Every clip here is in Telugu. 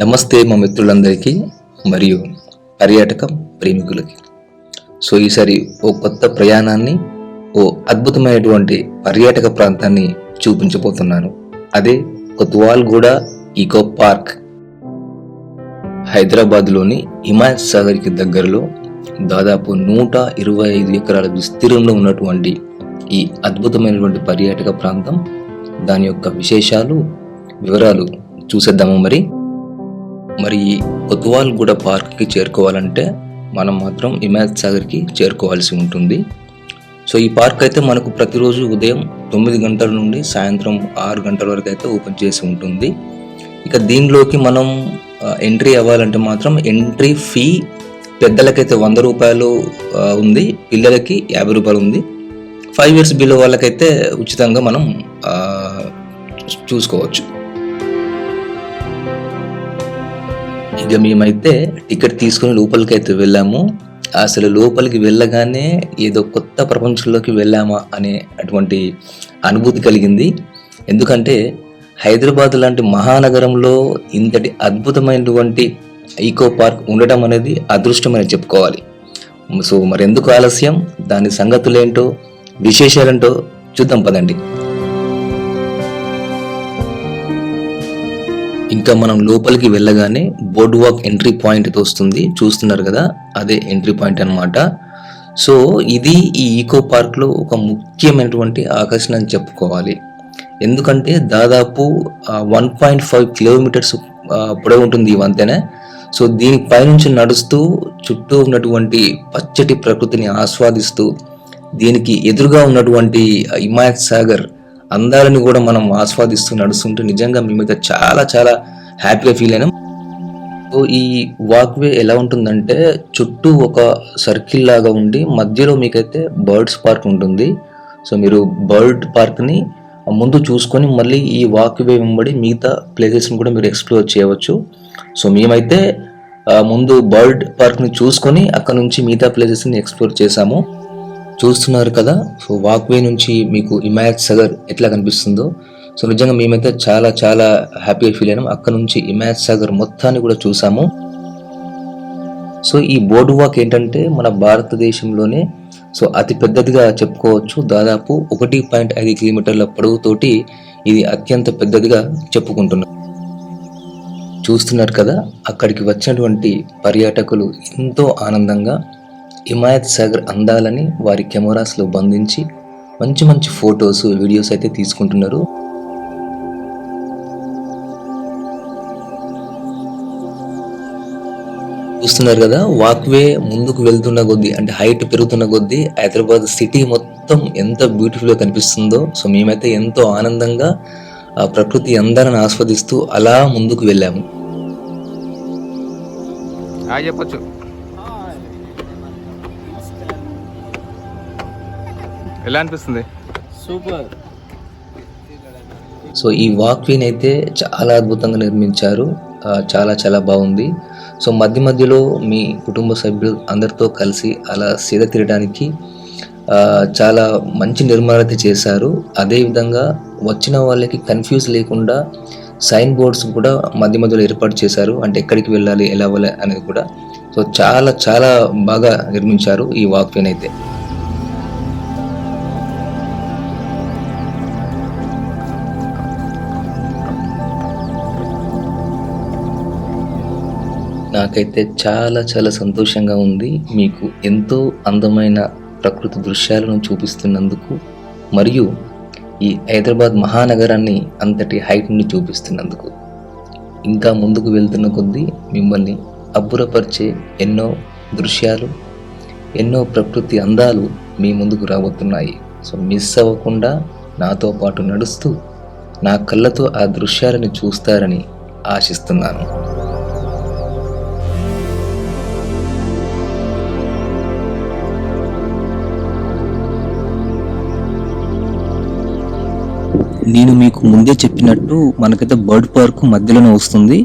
నమస్తే మా మిత్రులందరికీ మరియు పర్యాటకం ప్రేమికులకి. ఈసారి ఓ కొత్త ప్రయాణాన్ని, ఓ అద్భుతమైనటువంటి పర్యాటక ప్రాంతాన్ని చూపించబోతున్నాను. అదే కొత్వాల్గూడ ఈకో పార్క్. హైదరాబాద్లోని హిమాయత్ సాగర్కి దగ్గరలో దాదాపు 125 ఎకరాల విస్తీర్ణంలో ఉన్నటువంటి ఈ అద్భుతమైనటువంటి పర్యాటక ప్రాంతం, దాని యొక్క విశేషాలు, వివరాలు చూసేద్దాము. మరి ఈ కొత్వాల్గూడ పార్క్కి చేరుకోవాలంటే మనం మాత్రం హిమాయత్ సాగర్కి చేరుకోవాల్సి ఉంటుంది. ఈ పార్క్ అయితే మనకు ప్రతిరోజు ఉదయం 9 గంటల నుండి సాయంత్రం 6 గంటల వరకు అయితే ఓపెన్ చేసి ఉంటుంది. ఇక దీనిలోకి మనం ఎంట్రీ అవ్వాలంటే మాత్రం ఎంట్రీ ఫీ పెద్దలకైతే 100 రూపాయలు ఉంది, పిల్లలకి 50 రూపాయలు ఉంది. 5 years బిలో వాళ్ళకైతే ఉచితంగా మనం చూసుకోవచ్చు. ఇక మేమైతే టికెట్ తీసుకుని లోపలికి అయితే వెళ్ళాము. అసలు లోపలికి వెళ్ళగానే ఏదో కొత్త ప్రపంచంలోకి వెళ్ళామా అనే అటువంటి అనుభూతి కలిగింది. ఎందుకంటే హైదరాబాద్ లాంటి మహానగరంలో ఇంతటి అద్భుతమైనటువంటి ఈకో పార్క్ ఉండటం అనేది అదృష్టమని చెప్పుకోవాలి. మరి ఎందుకు ఆలస్యం, దాని సంగతులేంటో, విశేషాలేంటో చూద్దాం పదండి. ఇంకా మనం లోపలికి వెళ్ళగానే బోర్డ్ వాక్ ఎంట్రీ పాయింట్ వస్తుంది, చూస్తున్నారు కదా, అదే ఎంట్రీ పాయింట్ అన్నమాట. ఇది ఈ ఈకో పార్క్ లో ఒక ముఖ్యమైనటువంటి ఆకర్షణ అని చెప్పుకోవాలి. ఎందుకంటే దాదాపు 1.5 కిలోమీటర్స్ పొడవు ఉంటుంది ఈ వంతెన. దీని పైనుంచి నడుస్తూ చుట్టూ ఉన్నటువంటి పచ్చటి ప్రకృతిని ఆస్వాదిస్తూ, దీనికి ఎదురుగా ఉన్నటువంటి హిమాయత్ సాగర్ అందాలను కూడా మనం ఆస్వాదిస్తూ నడుస్తుంటే నిజంగా మేమైతే చాలా చాలా హ్యాపీగా ఫీల్ అయినాం. ఈ వాక్వే ఎలా ఉంటుందంటే చుట్టూ ఒక సర్కిల్ లాగా ఉండి మధ్యలో మీకైతే బర్డ్స్ పార్క్ ఉంటుంది. మీరు బర్డ్ పార్క్ని ముందు చూసుకొని మళ్ళీ ఈ వాక్వే వెంబడి మిగతా ప్లేసెస్ని కూడా మీరు ఎక్స్ప్లోర్ చేయవచ్చు. మేమైతే ముందు బర్డ్ పార్క్ని చూసుకొని అక్కడ నుంచి మిగతా ప్లేసెస్ని ఎక్స్ప్లోర్ చేసాము. చూస్తున్నారు కదా, వాక్వే నుంచి మీకు హిమాయత్ సాగర్ ఎట్లా కనిపిస్తుందో. నిజంగా మేమైతే చాలా చాలా హ్యాపీగా ఫీల్ అయినాం. అక్కడ నుంచి హిమాయత్ సాగర్ మొత్తాన్ని కూడా చూసాము. ఈ బోర్డు వాక్ ఏంటంటే మన భారతదేశంలోనే అతి పెద్దదిగా చెప్పుకోవచ్చు. దాదాపు 1.5 కిలోమీటర్ల పొడవుతోటి ఇది అత్యంత పెద్దదిగా చెప్పుకుంటున్నాం. చూస్తున్నారు కదా, అక్కడికి వచ్చినటువంటి పర్యాటకులు ఎంతో ఆనందంగా హిమాయత్ సాగర్ అందాలని వారి కెమెరాస్లో బంధించి మంచి మంచి ఫొటోస్, వీడియోస్ అయితే తీసుకుంటున్నారు. చూస్తున్నారు కదా, వాక్వే ముందుకు వెళ్తున్న కొద్దీ, అంటే హైట్ పెరుగుతున్న కొద్దీ హైదరాబాద్ సిటీ మొత్తం ఎంత బ్యూటిఫుల్గా కనిపిస్తుందో. మేమైతే ఎంతో ఆనందంగా ఆ ప్రకృతి అందాలను ఆస్వాదిస్తూ అలా ముందుకు వెళ్ళాము. చెప్పచ్చు. ఎలా అనిపిస్తుంది? సూపర్. ఈ వాక్వేని అయితే చాలా అద్భుతంగా నిర్మించారు. చాలా చాలా బాగుంది. మధ్య మధ్యలో మీ కుటుంబ సభ్యులు అందరితో కలిసి అలా సేద తీరడానికి చాలా మంచి నిర్మాణం అయితే చేశారు. అదేవిధంగా వచ్చిన వాళ్ళకి కన్ఫ్యూజ్ లేకుండా సైన్ బోర్డ్స్ కూడా మధ్య మధ్యలో ఏర్పాటు చేశారు. అంటే ఎక్కడికి వెళ్ళాలి, ఎలా వెళ్ళాలి అనేది కూడా. చాలా చాలా బాగా నిర్మించారు ఈ వాక్వేని అయితే. నాకైతే చాలా చాలా సంతోషంగా ఉంది మీకు ఎంతో అందమైన ప్రకృతి దృశ్యాలను చూపిస్తున్నందుకు, మరియు ఈ హైదరాబాద్ మహానగరాన్ని అంతటి హైట్ నుండి చూపిస్తున్నందుకు. ఇంకా ముందుకు వెళ్తున్న కొద్దీ మిమ్మల్ని అబ్బురపరిచే ఎన్నో దృశ్యాలు, ఎన్నో ప్రకృతి అందాలు మీ ముందుకు రాబోతున్నాయి. మిస్ అవ్వకుండా నాతో పాటు నడుస్తూ నా కళ్ళతో ఆ దృశ్యాలను చూస్తారని ఆశిస్తున్నాను. నేను మీకు ముందే చెప్పినట్టు మనకైతే బర్డ్ పార్క్ మధ్యలోనే వస్తుంది.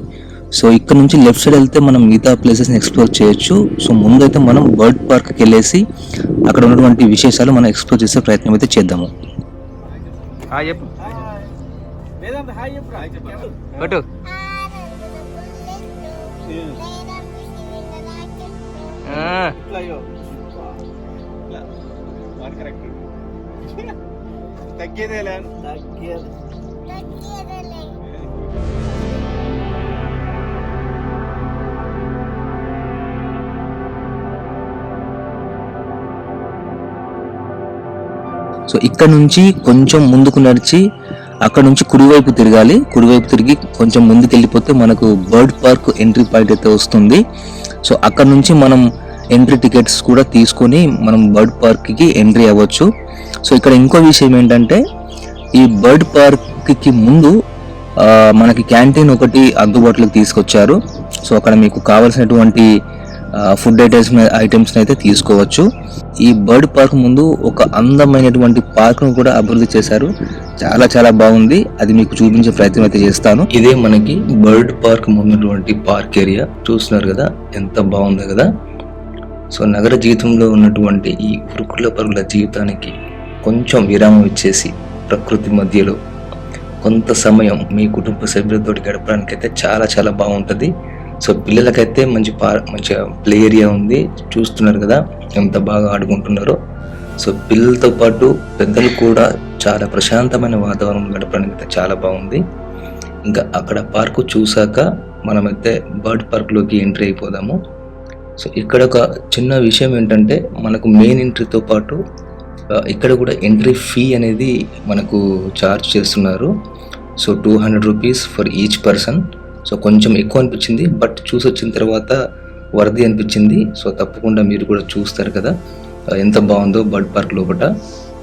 ఇక్కడ నుంచి లెఫ్ట్ సైడ్ వెళ్తే మనం మిగతా ప్లేసెస్ని ఎక్స్ప్లోర్ చేయొచ్చు. ముందైతే మనం బర్డ్ పార్క్కి వెళ్ళేసి అక్కడ ఉన్నటువంటి విశేషాలు మనం ఎక్స్ప్లోర్ చేసే ప్రయత్నం అయితే చేద్దాము. ఇట్లా అయ్యో ఇట్లా వాడు కరెక్ట్ తగ్గేదేలే తగ్గేది సో ఇక్కడ నుంచి కొంచెం ముందుకు నడిచి అక్కడ నుంచి కుడివైపు తిరగాలి. కుడివైపు తిరిగి కొంచెం ముందుకు వెళ్ళిపోతే మనకు బర్డ్ పార్క్ ఎంట్రీ పాయింట్ అయితే వస్తుంది. సో అక్కడ నుంచి మనం ఎంట్రీ టికెట్స్ కూడా తీసుకొని మనం బర్డ్ పార్క్కి ఎంట్రీ అవ్వచ్చు. సో ఇక్కడ ఇంకో విషయం ఏంటంటే ఈ బర్డ్ పార్క్కి ముందు మనకి క్యాంటీన్ ఒకటి అందుబాటులోకి తీసుకొచ్చారు. సో అక్కడ మీకు కావాల్సినటువంటి ఫుడ్ ఐటమ్స్ అయితే తీసుకోవచ్చు. ఈ బర్డ్ పార్క్ ముందు ఒక అందమైనటువంటి పార్క్ ను కూడా అభివృద్ధి చేశారు. చాలా చాలా బాగుంది. అది మీకు చూపించే ప్రయత్నం అయితే చేస్తాను. ఇదే మనకి బర్డ్ పార్క్ ముందున్నటువంటి పార్క్ ఏరియా. చూస్తున్నారు కదా ఎంత బాగుంది కదా. సో నగర జీవితంలో ఉన్నటువంటి ఈ ఉరుకుల పరుగుల జీవితానికి కొంచెం విరామం ఇచ్చేసి ప్రకృతి మధ్యలో కొంత సమయం మీ కుటుంబ సభ్యులతో గడపడానికి అయితే చాలా చాలా బాగుంటుంది. సో పిల్లలకైతే మంచి ప్లే ఏరియా ఉంది. చూస్తున్నారు కదా ఎంత బాగా ఆడుకుంటున్నారో. సో పిల్లలతో పాటు పెద్దలు కూడా చాలా ప్రశాంతమైన వాతావరణం గడపడానికి అయితే చాలా బాగుంది. ఇంకా అక్కడ పార్కు చూసాక మనమైతే బర్డ్ పార్క్లోకి ఎంట్రీ అయిపోదాము. సో ఇక్కడ ఒక చిన్న విషయం ఏంటంటే మనకు మెయిన్ ఎంట్రీతో పాటు ఇక్కడ కూడా ఎంట్రీ ఫీ అనేది మనకు ఛార్జ్ చేస్తున్నారు. So 200 rupees for each person. So కొంచెం ఎక్కువ అనిపించింది, బట్ చూసి వచ్చిన తర్వాత వర్ది అనిపించింది. సో తప్పకుండా మీరు కూడా చూస్తారు కదా ఎంత బాగుందో బర్డ్ పార్క్ లోపల.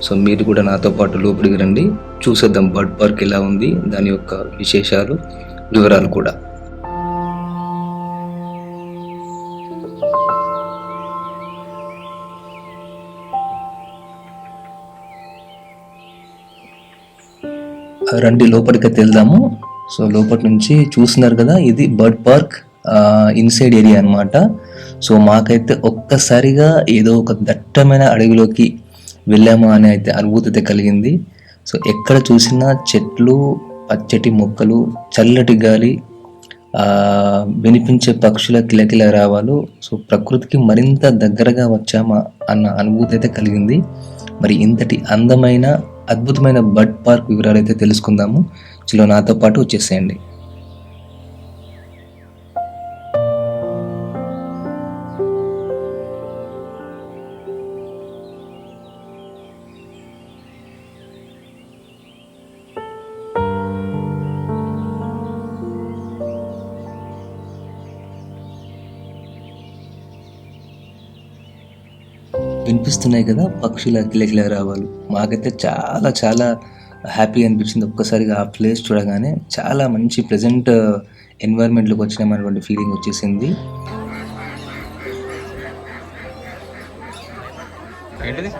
సో మీరు కూడా నాతో పాటు లోపలికి రండి, చూసేద్దాం బర్డ్ పార్క్ ఎలా ఉంది, దాని యొక్క విశేషాలు వివరాలు కూడా. రండి లోపలికి వెళ్దాము. సో లోపటి నుంచి చూస్తున్నారు కదా ఇది బర్డ్ పార్క్ ఇన్సైడ్ ఏరియా అన్నమాట. సో మాకైతే ఒక్కసారిగా ఏదో ఒక దట్టమైన అడవిలోకి వెళ్ళామా అని అయితే అనుభూతి అయితే కలిగింది. సో ఎక్కడ చూసినా చెట్లు, పచ్చటి మొక్కలు, చల్లటి గాలి, వినిపించే పక్షుల కిలకిల రావాలు. సో ప్రకృతికి మరింత దగ్గరగా వచ్చామా అన్న అనుభూతి అయితే కలిగింది. మరి ఇంతటి అందమైన అద్భుతమైన బర్డ్ పార్క్ వివరాలు అయితే తెలుసుకుందాము. చలో నాతో పాటు వచ్చేసేయండి. వినిపిస్తున్నాయి కదా పక్షుల కిలకిల రావాలు. మాకైతే చాలా చాలా హ్యాపీ అనిపించింది ఒక్కసారిగా ఆ ప్లేస్ చూడగానే. చాలా మంచి ప్రెజెంట్ ఎన్వైరన్మెంట్లోకి వచ్చినామనేటువంటి ఫీలింగ్ వచ్చేసింది. ఏంటిది?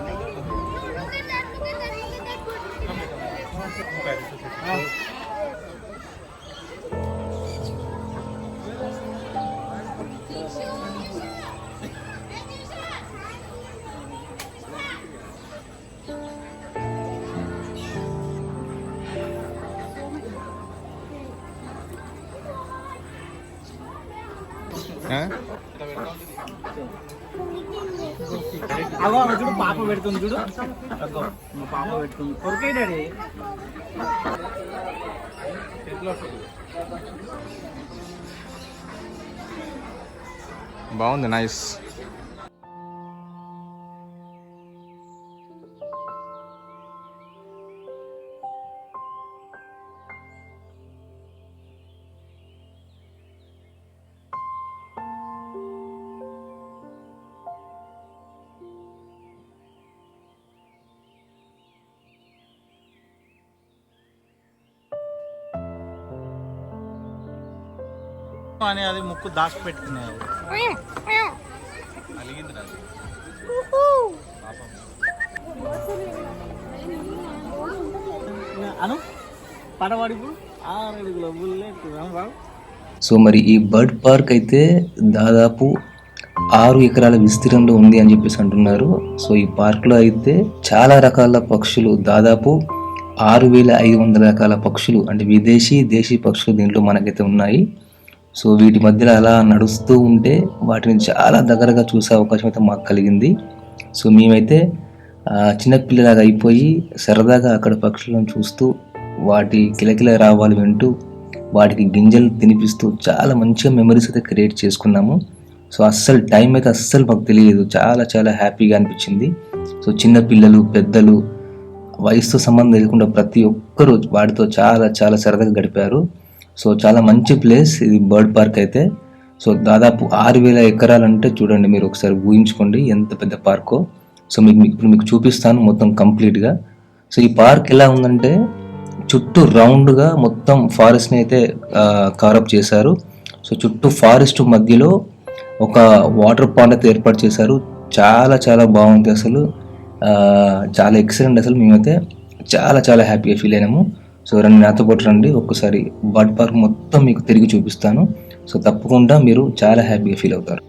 అగో చూడు పాప పెడుతుంది, చూడు అగో పాప పెడుతుంది. కొరకే డాడీ బాగుంది, నైస్. అని అది ముక్కు దాచి పెట్టుకునేది. అను పడవాడి ఇప్పుడు 6 అడుగుల బుల్లెట్. సో మరి ఈ బర్డ్ పార్క్ అయితే దాదాపు 6 ఎకరాల విస్తీర్ణంలో ఉంది అని చెప్పేసి అంటున్నారు. సో ఈ పార్క్లో అయితే చాలా రకాల పక్షులు, దాదాపు 6500 రకాల పక్షులు, అంటే విదేశీ దేశీ పక్షులు దీంట్లో మనకైతే ఉన్నాయి. సో వీటి మధ్యలో అలా నడుస్తూ ఉంటే వాటిని చాలా దగ్గరగా చూసే అవకాశం అయితే మాకు కలిగింది. సో మేమైతే చిన్నపిల్లలాగా అయిపోయి సరదాగా అక్కడ పక్షులను చూస్తూ వాటి కిలకిల రావాలు వింటూ వాటికి గింజలు తినిపిస్తూ చాలా మంచిగా మెమరీస్ అయితే క్రియేట్ చేసుకున్నాము. సో అస్సలు టైం అయితే అస్సలు మాకు తెలియదు, చాలా చాలా హ్యాపీగా అనిపించింది. సో చిన్న పిల్లలు పెద్దలు వయసుతో సంబంధం లేకుండా ప్రతి ఒక్కరూ వాటితో చాలా చాలా సరదాగా గడిపారు. సో చాలా మంచి ప్లేస్ ఇది బర్డ్ పార్క్ అయితే. సో దాదాపు 6,000 ఎకరాలు అంటే చూడండి, మీరు ఒకసారి ఊహించుకోండి ఎంత పెద్ద పార్కో. సో ఇప్పుడు మీకు చూపిస్తాను మొత్తం కంప్లీట్గా. సో ఈ పార్క్ ఎలా ఉందంటే చుట్టూ రౌండ్గా మొత్తం ఫారెస్ట్ని అయితే కవరప్ చేశారు. సో చుట్టూ ఫారెస్ట్ మధ్యలో ఒక వాటర్ పాండ్ అయితే ఏర్పాటు చేశారు. చాలా చాలా బాగుంది అసలు, చాలా ఎక్సలెంట్. అసలు మేమైతే చాలా చాలా హ్యాపీగా ఫీల్ అయినాము. సో రండి నాతో పాటు రండి, ఒక్కసారి బర్డ్ పార్క్ మొత్తం మీకు తిరిగి చూపిస్తాను. సో తప్పకుండా మీరు చాలా హ్యాపీగా ఫీల్ అవుతారు.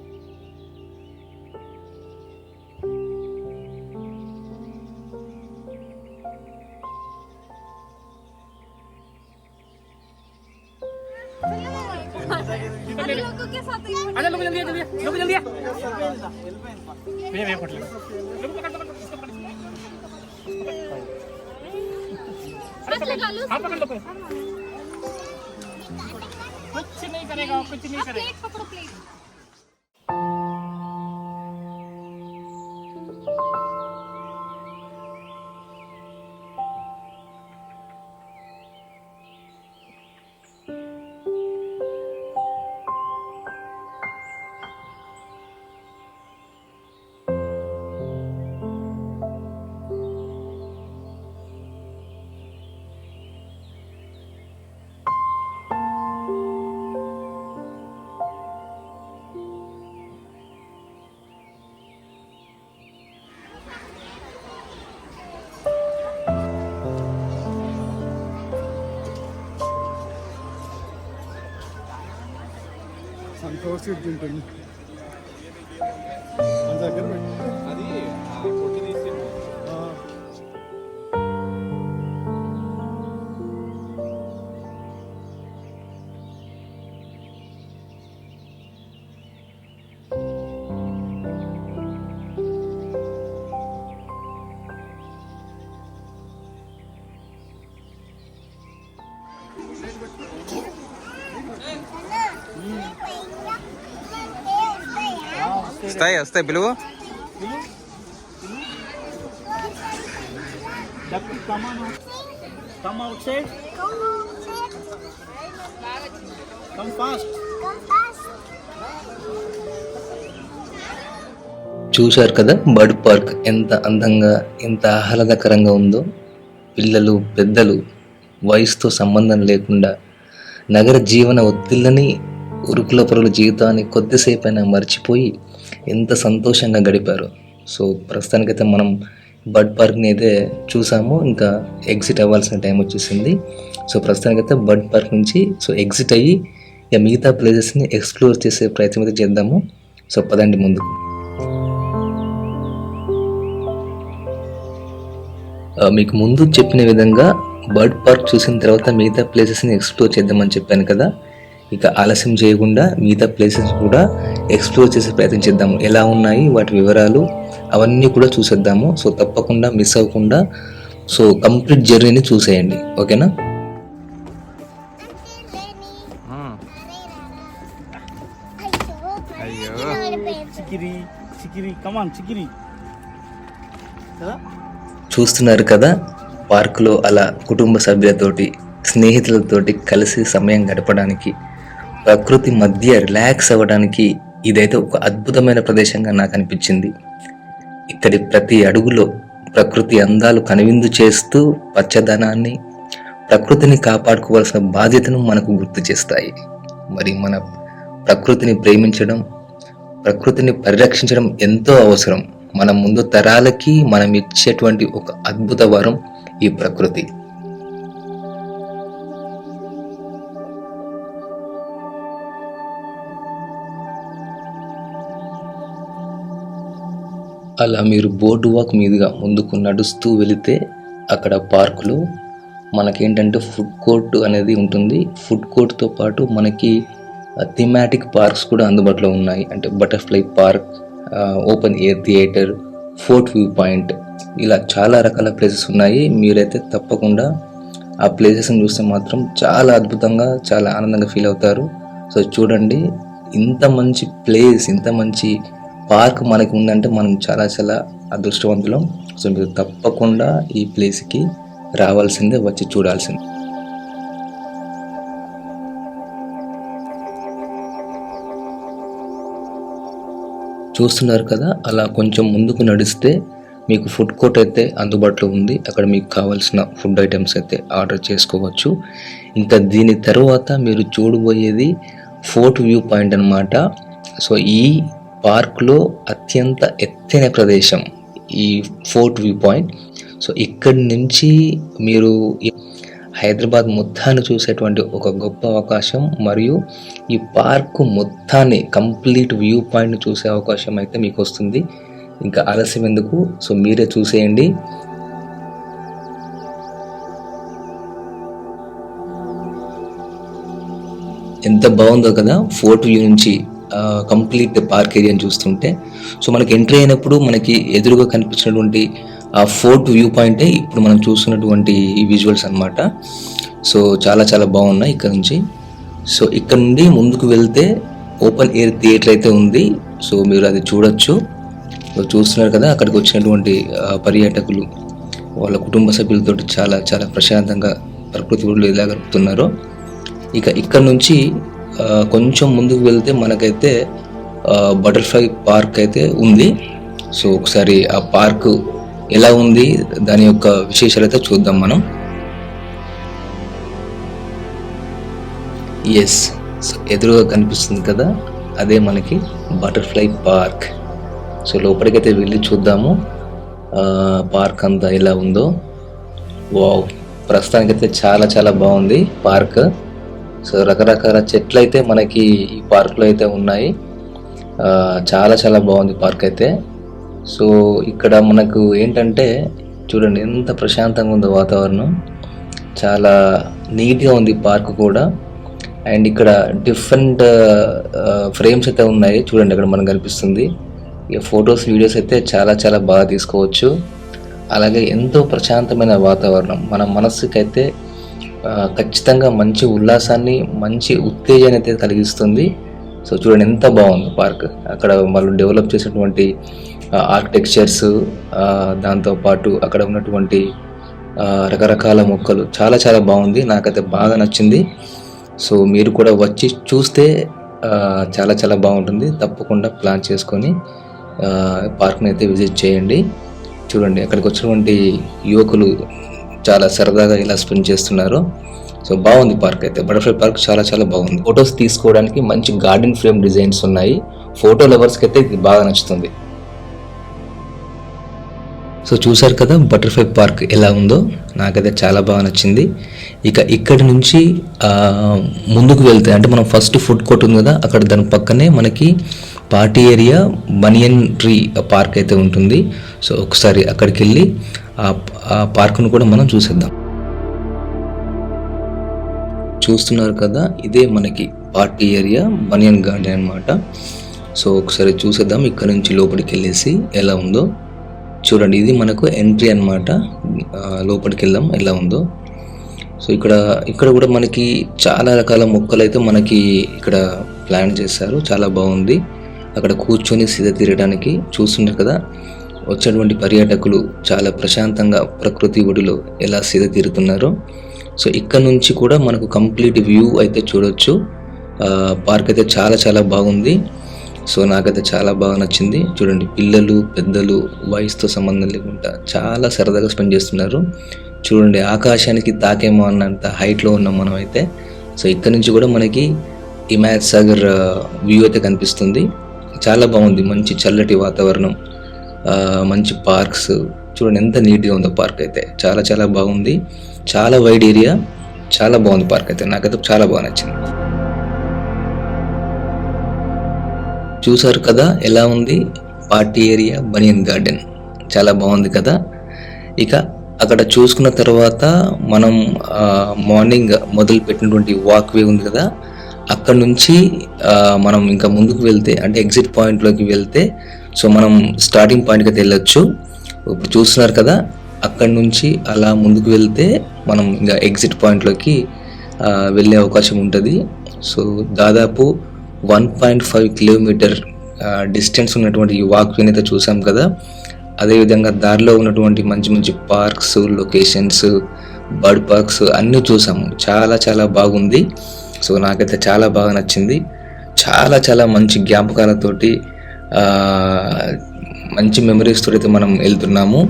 लोगों के साथ आजा लोग जल्दी लोग जल्दी भैया पकड़ लो हाँ पकड़ लो कुछ नहीं करेगा, कुछ नहीं करेगा. प्लेट पकड़ो प्लेट. సంతోష్ తింటుంది అంత దగ్గర పెట్టు. అది పొట్టు తీసి వస్తాయి పిలువు. Come outside. Come fast. చూశారు కదా బర్డ్ పార్క్ ఎంత అందంగా ఎంత ఆహ్లాదకరంగా ఉందో. పిల్లలు పెద్దలు వయసుతో సంబంధం లేకుండా నగర జీవన ఒత్తిళ్ళని ఉరుకుల పరుగుల జీవితాన్ని కొద్దిసేపైనా మర్చిపోయి ఎంత సంతోషంగా గడిపారు. సో ప్రస్తుతానికైతే మనం బర్డ్ పార్క్ని అయితే చూసాము, ఇంకా ఎగ్జిట్ అవ్వాల్సిన టైం వచ్చేసింది. సో ప్రస్తుతానికైతే బర్డ్ పార్క్ నుంచి ఎగ్జిట్ అయ్యి ఇక మిగతా ప్లేసెస్ని ఎక్స్ప్లోర్ చేసే ప్రయత్నం అయితే చేద్దాము. సో పదండి ముందుకు. మీకు ముందు చెప్పిన విధంగా బర్డ్ పార్క్ చూసిన తర్వాత మిగతా ప్లేసెస్ని ఎక్స్ప్లోర్ చేద్దామని చెప్పాను కదా. ఇక ఆలస్యం చేయకుండా మిగతా ప్లేసెస్ కూడా ఎక్స్ప్లోర్ చేసే ప్రయత్నం చేద్దాము. ఎలా ఉన్నాయి వాటి వివరాలు అవన్నీ కూడా చూసేద్దాము. సో తప్పకుండా మిస్ అవ్వకుండా కంప్లీట్ జర్నీని చూసేయండి, ఓకేనా? అయ్యో చికిరి కమాన్ చికిరి కదా. చూస్తున్నారు కదా, పార్కులో అలా కుటుంబ సభ్యులతోటి స్నేహితులతోటి కలిసి సమయం గడపడానికి, ప్రకృతి మధ్య రిలాక్స్ అవ్వడానికి ఇదైతే ఒక అద్భుతమైన ప్రదేశంగా నాకు అనిపించింది. ఇక్కడి ప్రతి అడుగులో ప్రకృతి అందాలు కనువిందు చేస్తూ పచ్చదనాన్ని, ప్రకృతిని కాపాడుకోవాల్సిన బాధ్యతను మనకు గుర్తు చేస్తాయి. మరి మన ప్రకృతిని ప్రేమించడం, ప్రకృతిని పరిరక్షించడం ఎంతో అవసరం. మన ముందు తరాలకి మనం ఇచ్చేటువంటి ఒక అద్భుత వరం ఈ ప్రకృతి. అలా మీరు బోర్డు వాక్ మీదుగా ముందుకు నడుస్తూ వెళితే అక్కడ పార్కులో మనకేంటంటే ఫుడ్ కోర్ట్ అనేది ఉంటుంది. ఫుడ్ కోర్ట్తో పాటు మనకి థీమాటిక్ పార్క్స్ కూడా అందుబాటులో ఉన్నాయి. అంటే butterfly park, open air theatre, fort view point, ఇలా చాలా రకాల ప్లేసెస్ ఉన్నాయి. మీరైతే తప్పకుండా ఆ ప్లేసెస్ని చూస్తే మాత్రం చాలా అద్భుతంగా, చాలా ఆనందంగా ఫీల్ అవుతారు. సో చూడండి, ఇంత మంచి ప్లేస్, ఇంత మంచి పార్క్ మనకి ఉందంటే మనం చాలా చాలా అదృష్టవంతులం. సో మీరు తప్పకుండా ఈ ప్లేస్కి రావాల్సిందే, వచ్చి చూడాల్సిందే. చూస్తున్నారు కదా, అలా కొంచెం ముందుకు నడిస్తే మీకు ఫుడ్ కోర్ట్ అయితే అందుబాటులో ఉంది. అక్కడ మీకు కావాల్సిన ఫుడ్ ఐటమ్స్ అయితే ఆర్డర్ చేసుకోవచ్చు. ఇంకా దీని తర్వాత మీరు చూడబోయేది ఫోర్ట్ వ్యూ పాయింట్ అన్నమాట. సో ఈ పార్క్లో అత్యంత ఎత్తైన ప్రదేశం ఈ ఫోర్ట్ వ్యూ పాయింట్. సో ఇక్కడి నుంచి మీరు హైదరాబాద్ మొత్తాన్ని చూసేటువంటి ఒక గొప్ప అవకాశం, మరియు ఈ పార్క్ మొత్తాన్ని కంప్లీట్ వ్యూ పాయింట్ని చూసే అవకాశం అయితే మీకు వస్తుంది. ఇంకా ఆలస్యం ఎందుకు, సో మీరే చూసేయండి. ఎంత బాగుందో కదా ఫోర్ట్ వ్యూ నుంచి కంప్లీట్ పార్క్ ఏరియాని చూస్తుంటే. సో మనకి ఎంట్రీ అయినప్పుడు మనకి ఎదురుగా కనిపించినటువంటి ఆ ఫోర్ట్ వ్యూ పాయింటే ఇప్పుడు మనం చూస్తున్నటువంటి ఈ విజువల్స్ అన్నమాట. సో చాలా చాలా బాగున్నాయి ఇక్కడ నుంచి. సో ఇక్కడ నుండి ముందుకు వెళ్తే ఓపెన్ ఎయిర్ థియేటర్ అయితే ఉంది. సో మీరు అది చూడొచ్చు. సో చూస్తున్నారు కదా, అక్కడికి వచ్చినటువంటి పర్యాటకులు వాళ్ళ కుటుంబ సభ్యులతో చాలా చాలా ప్రశాంతంగా ప్రకృతి ఒడిలో ఎలా గడుపుతున్నారో. ఇక ఇక్కడ నుంచి కొంచెం ముందుకు వెళ్తే మనకైతే బటర్ఫ్లై పార్క్ అయితే ఉంది. సో ఒకసారి ఆ పార్క్ ఎలా ఉంది, దాని యొక్క విశేషాలు అయితే చూద్దాం మనం. ఎస్, సో ఎదురుగా కనిపిస్తుంది కదా, అదే మనకి బటర్ఫ్లై పార్క్. సో లోపలికైతే వెళ్ళి చూద్దాము పార్క్ అంతా ఎలా ఉందో. వావ్, ప్రస్తుతానికైతే చాలా చాలా బాగుంది పార్క్. సో రకరకాల చెట్లు అయితే మనకి ఈ పార్క్లో అయితే ఉన్నాయి. చాలా చాలా బాగుంది పార్క్ అయితే. సో ఇక్కడ మనకు ఏంటంటే చూడండి ఎంత ప్రశాంతంగా ఉందో వాతావరణం, చాలా నీట్గా ఉంది పార్క్ కూడా. అండ్ ఇక్కడ డిఫరెంట్ ఫ్రేమ్స్ అయితే ఉన్నాయి చూడండి, అక్కడ మనకు కనిపిస్తుంది. ఇక ఫొటోస్ వీడియోస్ అయితే చాలా చాలా బాగా తీసుకోవచ్చు. అలాగే ఎంతో ప్రశాంతమైన వాతావరణం మన మనస్సుకి అయితే ఖచ్చితంగా మంచి ఉల్లాసాన్ని, మంచి ఉత్తేజాన్ని అయితే కలిగిస్తుంది. సో చూడండి ఎంత బాగుంది పార్క్. అక్కడ వాళ్ళు డెవలప్ చేసినటువంటి ఆర్కిటెక్చర్స్, దాంతోపాటు అక్కడ ఉన్నటువంటి రకరకాల మొక్కలు చాలా చాలా బాగుంది, నాకైతే బాగా నచ్చింది. సో మీరు కూడా వచ్చి చూస్తే చాలా చాలా బాగుంటుంది. తప్పకుండా ప్లాన్ చేసుకొని పార్క్ని అయితే విజిట్ చేయండి. చూడండి అక్కడికి వచ్చినటువంటి యువకులు చాలా సరదాగా ఇలా స్పెండ్ చేస్తున్నారు. సో బాగుంది పార్క్ అయితే, బటర్ఫ్లై పార్క్ చాలా చాలా బాగుంది. ఫొటోస్ తీసుకోవడానికి మంచి గార్డెన్ ఫ్రేమ్ డిజైన్స్ ఉన్నాయి. ఫోటో లవర్స్కి అయితే ఇది బాగా నచ్చుతుంది. సో చూసారు కదా బటర్ఫ్లై పార్క్ ఎలా ఉందో, నాకైతే చాలా బాగా నచ్చింది. ఇక ఇక్కడి నుంచి ముందుకు వెళ్తే అంటే మనం ఫస్ట్ ఫుడ్ కోర్ట్ ఉంది కదా, అక్కడ దాని పక్కనే మనకి పార్టీ ఏరియా, బనియన్ ట్రీ పార్క్ అయితే ఉంటుంది. సో ఒకసారి అక్కడికి వెళ్ళి ఆ పార్క్ను కూడా మనం చూసేద్దాం. చూస్తున్నారు కదా, ఇదే మనకి పార్టీ ఏరియా, బనియన్ గార్డెన్ అన్నమాట. సో ఒకసారి చూసేద్దాం ఇక్కడ నుంచి లోపలికి వెళ్ళేసి ఎలా ఉందో. చూడండి ఇది మనకు ఎంట్రీ అన్నమాట. లోపలికి వెళ్దాం ఎలా ఉందో. సో ఇక్కడ కూడా మనకి చాలా రకాల మొక్కలు అయితే మనకి ఇక్కడ ప్లాన్ చేశారు, చాలా బాగుంది. అక్కడ కూర్చొని సీద తీరడానికి చూస్తున్నారు కదా, వచ్చేటువంటి పర్యాటకులు చాలా ప్రశాంతంగా ప్రకృతి ఒడిలో ఎలా సీద తీరుతున్నారో. సో ఇక్కడ నుంచి కూడా మనకు కంప్లీట్ వ్యూ అయితే చూడొచ్చు. పార్క్ అయితే చాలా చాలా బాగుంది. సో నాకైతే చాలా బాగా నచ్చింది. చూడండి పిల్లలు, పెద్దలు, వయసుతో సంబంధం లేకుండా చాలా సరదాగా స్పెండ్ చేస్తున్నారు. చూడండి ఆకాశానికి తాకేమో అన్నంత హైట్లో ఉన్నాం మనం అయితే. సో ఇక్కడ నుంచి కూడా మనకి హిమాయత్ సాగర్ వ్యూ అయితే కనిపిస్తుంది. చాలా బాగుంది, మంచి చల్లటి వాతావరణం, మంచి పార్క్స్. చూడండి ఎంత నీట్గా ఉందో పార్క్ అయితే, చాలా చాలా బాగుంది. చాలా వైడ్ ఏరియా, చాలా బాగుంది పార్క్ అయితే, నాకైతే చాలా బాగా నచ్చింది. చూసారు కదా ఎలా ఉంది పార్టీ ఏరియా, బనియన్ గార్డెన్, చాలా బాగుంది కదా. ఇక అక్కడ చూసుకున్న తర్వాత మనం మార్నింగ్ మొదలు పెట్టినటువంటి వాక్ వే ఉంది కదా, అక్కడ నుంచి మనం ఇంకా ముందుకు వెళ్తే అంటే ఎగ్జిట్ పాయింట్లోకి వెళ్తే సో మనం స్టార్టింగ్ పాయింట్కి అయితే వెళ్ళొచ్చు. ఇప్పుడు చూస్తున్నారు కదా, అక్కడ నుంచి అలా ముందుకు వెళ్తే మనం ఇంకా ఎగ్జిట్ పాయింట్లోకి వెళ్ళే అవకాశం ఉంటుంది. సో దాదాపు 1.5 కిలోమీటర్ డిస్టెన్స్ ఉన్నటువంటి ఈ వాక్వేని అయితే చూసాం కదా. అదేవిధంగా దారిలో ఉన్నటువంటి మంచి మంచి పార్క్స్, లొకేషన్స్, బర్డ్ పార్క్స్ అన్నీ చూసాము. చాలా చాలా బాగుంది. సో నాకైతే చాలా బాగా నచ్చింది. చాలా చాలా మంచి జ్ఞాపకాలతోటి మంచి మెమరీస్ తోటి అయితే మనం వెళ్తున్నాము.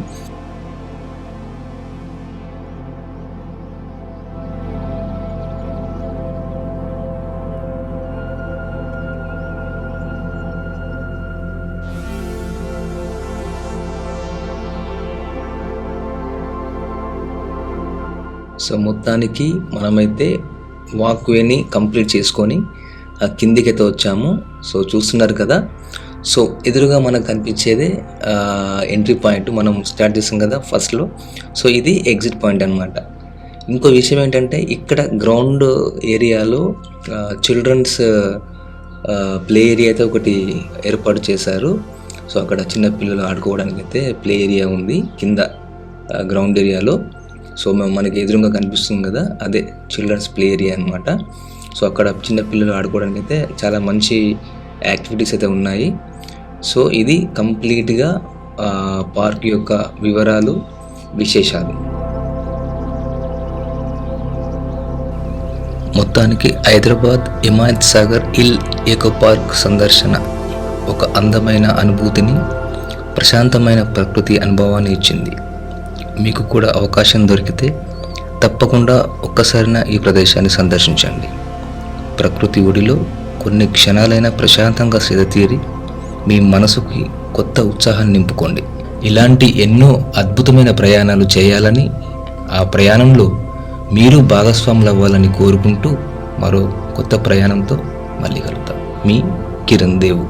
సో మొత్తానికి మనమైతే వాక్వేని కంప్లీట్ చేసుకొని కిందికైతే వచ్చాము. సో చూస్తున్నారు కదా, సో ఎదురుగా మనకు కనిపించేదే ఎంట్రీ పాయింట్. మనం స్టార్ట్ చేసాం కదా ఫస్ట్లో. సో ఇది ఎగ్జిట్ పాయింట్ అనమాట. ఇంకో విషయం ఏంటంటే ఇక్కడ గ్రౌండ్ ఏరియాలో చిల్డ్రన్స్ ప్లే ఏరియా అయితే ఒకటి ఏర్పాటు చేశారు. సో అక్కడ చిన్నపిల్లలు ఆడుకోవడానికి అయితే ప్లే ఏరియా ఉంది కింద గ్రౌండ్ ఏరియాలో. సో మనకి ఎదురుగా కనిపిస్తుంది కదా, అదే చిల్డ్రన్స్ ప్లే ఏరియా అనమాట. సో అక్కడ చిన్నపిల్లలు ఆడుకోవడానికి అయితే చాలా మంచి యాక్టివిటీస్ అయితే ఉన్నాయి. సో ఇది కంప్లీట్గా పార్క్ యొక్క వివరాలు, విశేషాలు. మొత్తానికి Hyderabad Himayat Sagar hill echo park సందర్శన ఒక అందమైన అనుభూతిని, ప్రశాంతమైన ప్రకృతి అనుభవాన్ని ఇచ్చింది. మీకు కూడా అవకాశం దొరికితే తప్పకుండా ఒక్కసారిన ఈ ప్రదేశాన్ని సందర్శించండి. ప్రకృతి ఒడిలో కొన్ని క్షణాలైనా ప్రశాంతంగా సేదతీరి మీ మనసుకి కొత్త ఉత్సాహాన్ని నింపుకోండి. ఇలాంటి ఎన్నో అద్భుతమైన ప్రయాణాలు చేయాలని, ఆ ప్రయాణంలో మీరు భాగస్వాములు అవ్వాలని కోరుకుంటూ మరో కొత్త ప్రయాణంతో మళ్ళీ కలుద్దాం. మీ కిరణ్ దేవు.